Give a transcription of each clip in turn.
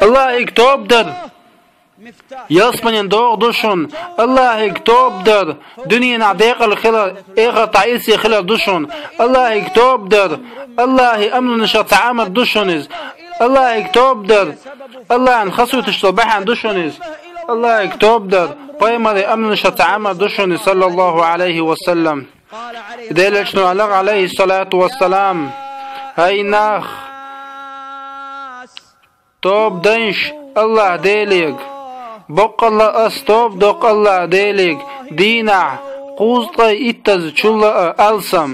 الله يكتب در يصمن دوغ دوشون الله يكتب در دنيا نعديق الخلال إيغا تعيسي خلال دوشون الله يكتب در الله أمن نشاط تعامل دوشونيز الله يكتب در الله نخصو تشتبح عن دوشونيز الله يكتب در بايمالي أمن نشاط تعامل دوشونيز صلى الله عليه وسلم ديلشنو عليه الصلاة والسلام هاي ناخ توب دنش الله ديليك بق الله أستوب دق الله ديليك دينا قوزطي إتز چولا ألسم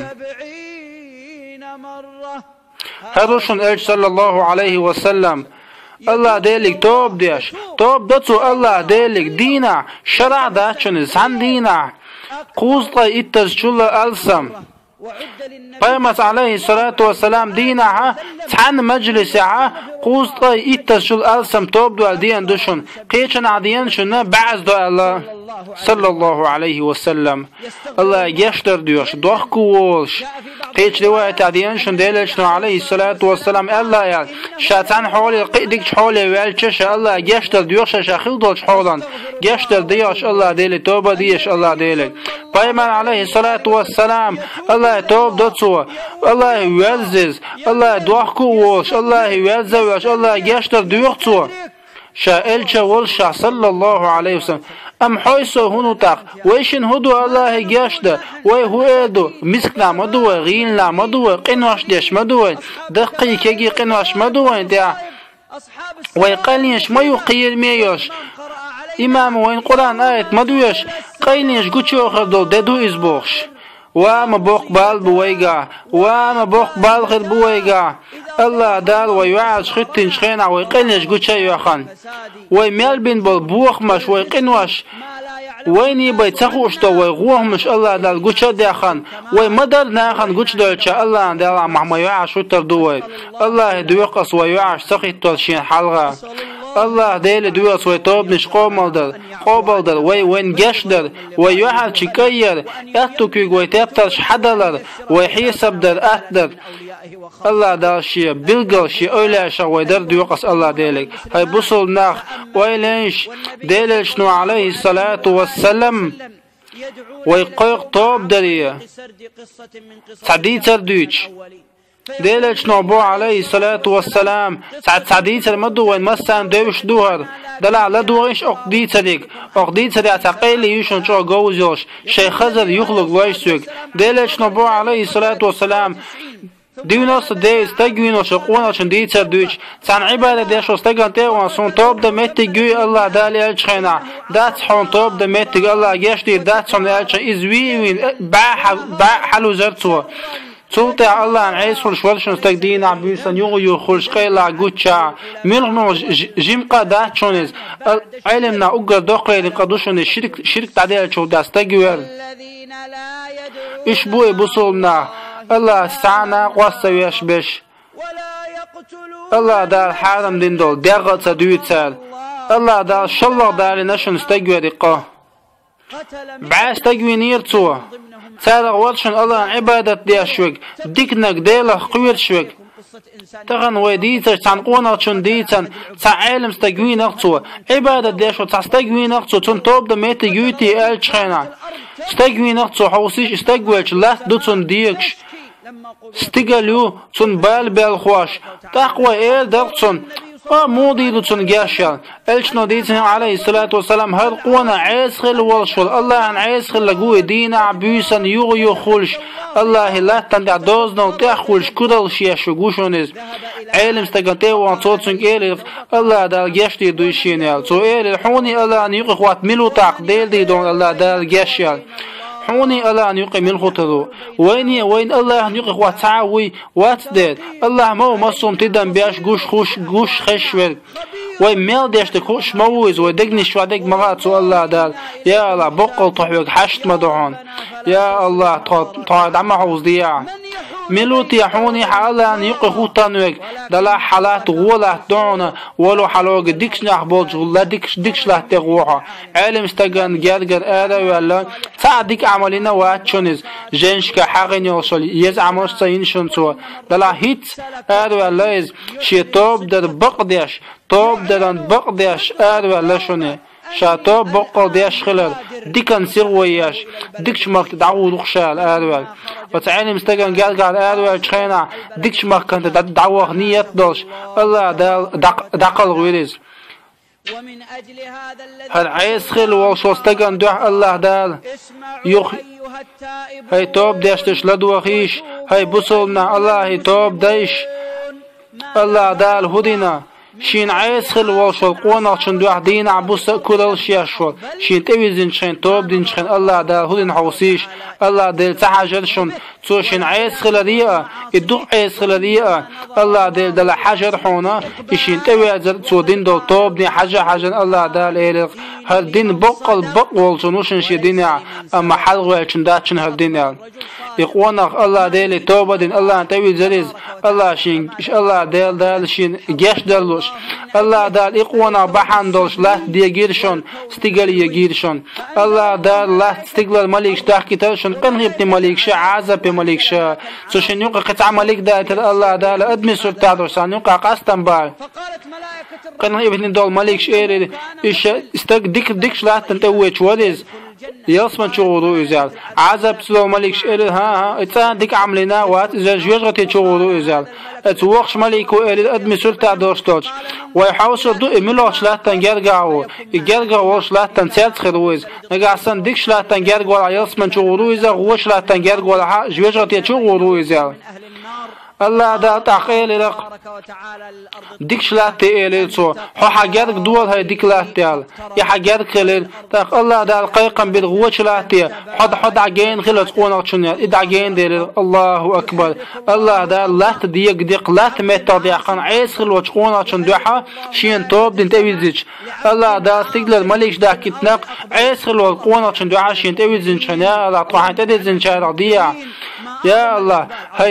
هروشن إلج صلى الله عليه وسلم الله ديليك توب ديش توب دتو الله ديليك دينا شرع داتشنز عن دينا قوزطي إتز چولا ألسم قيمت عليه الصلاة والسلام دينها تحن مجلسها قوزطي إتشل ألسم توب دو الدين دوشن قيشن عديان شنا بعز دو الله صلى الله عليه وسلم الله يشتر ديوش دوخكو وولش قيش رواية عديان شن ديلشن عليه الصلاة والسلام الله يال شاتان حولي قيدك حولي والشش الله يشتر ديوش شاخيل دولش حولان يشتر ديوش الله ديلي توبة ديش الله ديلي قيمان عليه الصلاة والسلام الله توب دوتسو الله يوزز الله دوخكو وولش الله يوزز الله يشتر ديوخسو شائلشا والشا صلى الله عليه وسلم أم حيثو هنو تاق ويشن هدو الله يشتر ويهو إيدو مسكنا مدو غيلنا مدو قنواش ديش مدو دقي كيجي قنواش مدو ديا ويقاليش ما يقير ميوش إمام وين قرآن آية مدويش قينيش قوشو خردو ددو إزبوخش وما بوقبال بويقا وما بوقبال غير بويقا الله دال ويعاش خطين شخينا ويقينيش قوشو يوخان ويميل بين بالبوخ مش ويقنوش ويني بيتسخوشتو ويغوهمش الله دال قوشو ديخان ويمدر ناخان قوش دولشا الله دال محما يعاش وتر دوي الله دويقص ويعاش سخيتو شين حلغا الله ديل دوس ويتوب نش قوبلدر وين جشدر ويوحل شكير يتوكي ويتبترش حدلر ويحيسب در أتدر الله داشي بلغل شي أولاشا ويدر دوقس الله ديلك هاي بصل ناخ ويلينش ديلشنو عليه الصلاة والسلام ويقيق توب دريه سعدي تردوش ديلش نوبو عليه الصلاة والسلام سعدي ترمدو وين مسان دوش دوهر دلع لدوغيش اقدي تريك اقدي تريك تقيلي يوشن شو قوزيوش شيخ خزر يخلق ويشتوك ديلش نوبو عليه الصلاة والسلام ديوناس ديز تجوينو شقونا شن دي تردوش سان عبادة ديشو استقان تيوان سون توب دميتي جوي الله دالي الشخينا دات حون توب دميتي الله يشتي دات سون الشخ إزوين حلو زرتوا سلطة الله عن عيسو الشوالشون استقدين عبيسان يغيو خلش قيلا قوتشا ملغنو جيمقا داتشونيز علمنا اقر دوقري لقدوشون شرك تعديل شو داستقوير اشبوي بصولنا الله سعنا قواسا ويشبش الله دار حارم دين دول داغل سدويت سال الله دار شالله داري نشن استقوير اقا بعاش تقوين يرتوه سارق ورشن الله عبادة ديشوك ديكنك ديله قوير شوك تغن ويديتش تنقونا شن ديتن تعلم استقوين اقصو عبادة ديشو تستقوين اقصو تن توب دميتي جويتي الشخينا استقوين اقصو حوسيش استقويش لا دوتن ديكش استقلو تن بالخواش تقوى ايه دقصن مو ديدو تنجاشل الشنو ديتن عليه الصلاة والسلام هر قونا عيسخل والشول الله عن عيسخل لقوي دينا عبيسا يغيو خلش الله لا تندع دوزنا وتأخلش كدل شيشو قوشونيز علم استقنتي وان صوتسنك إلف الله دال جاشتي دوشينيال تو إلف حوني الله أن يقي خوات ملو تاق ديل ديدون الله دال جاشيال حوني الله أن يقي من خطره وين الله أن يقي خوات تعوي واتدد الله مو مصوم تدن بياش قوش خشور وين ميل ديشت كوش موز ودقني شوادق مغاتو الله دال يا الله بقل طحوك حشت مدعون يا الله طاد عم حوز دياع ملوت يحوني حالان يقخوتانوك دلا حالات غولا دون ولو حلوق ديكش نحبوج ولا ديكش لا تغوها علم استغان جرجر آلا ولا تعديك عملنا واتشونز جنشك حقين يوصل يزعموش تاينشون سوا دلا هيت آلا ولا شي توب در بقديش توب دران بقديش آلا ولا شوني شاتو بقل ديش خلال ديكن سيروياش ديكش مارك دعوه لخشال آروال وتعالي مستقن قال آروال تخينا ديكش مارك كانت دعوه نية دوش الله دقل غيريز ومن أجل هذا الذي هل عيس خل وشو استقن دوح الله دال يخ هاي توب ديش تشلدو خيش هاي بصلنا الله هاي توب ديش الله دال هدينا شين عيس خل وشو قونا شن دوح دين عبوس كورل شياشول شين تويزين شين توب دين شين الله دا هودين حوسيش الله دل تحجر شن تو شين عيس خل ريا الدوح عيس خل ريا الله دل دل حجر حونا شين تويزر تو دين دول توب دين حجر الله دا ليلق هر دين بقل شنوشن شي دين اما حلقوا شن داتشن هر دين يقونا الله دل توبة دين الله تويزريز الله شين الله دل شين جيش دلوش الله دال إقوانا بحندوش لا ديجيرشون استقل يجيرشون الله دال لا استقلال ملك تحكي ترشون قنغيبتي ملك شا عزب ملك شا سوشن يوقع قطع ملك دايتر الله دال أدمي سلطادو سان يوقع قاستن باي قنغيبتي دول ملك شيري إيش استق ديكش لا تنتويش وديز يصمن شغلو يزال عزب سلو ملك شيري ها اتسان ديك عملنا وات إذا جوجغتي شغلو يزال اتوقش ملكو إلي أدمي سلطادو شتوش ويحاوش دو إملوش لا تنجرجعو يجرجعوش لا تنسيت خرويز نجاسن ديكش لا تنجرجع يصمن شغلو يزال وش لا تنجرجع جوجغتي شغلو يزال الله دا تقيل لك ديكش لا تقيل سو هو حجرك دول هاي ديك لا تيال يا حجرك خليل تاق الله دا القيقم بالغوش لا تي حد عجين خلص قونا شنو إد عجين دير الله أكبر الله دا لا تديق لا تمتع ديقان عيس خلوش قونا شن دوحة شين توب دين تويزيش الله دا استقلال مليش دا كتناق عيس خلوش قونا شن دوحة شين تويزين شنا لا طوحان تدزين شارع ديع يا الله هاي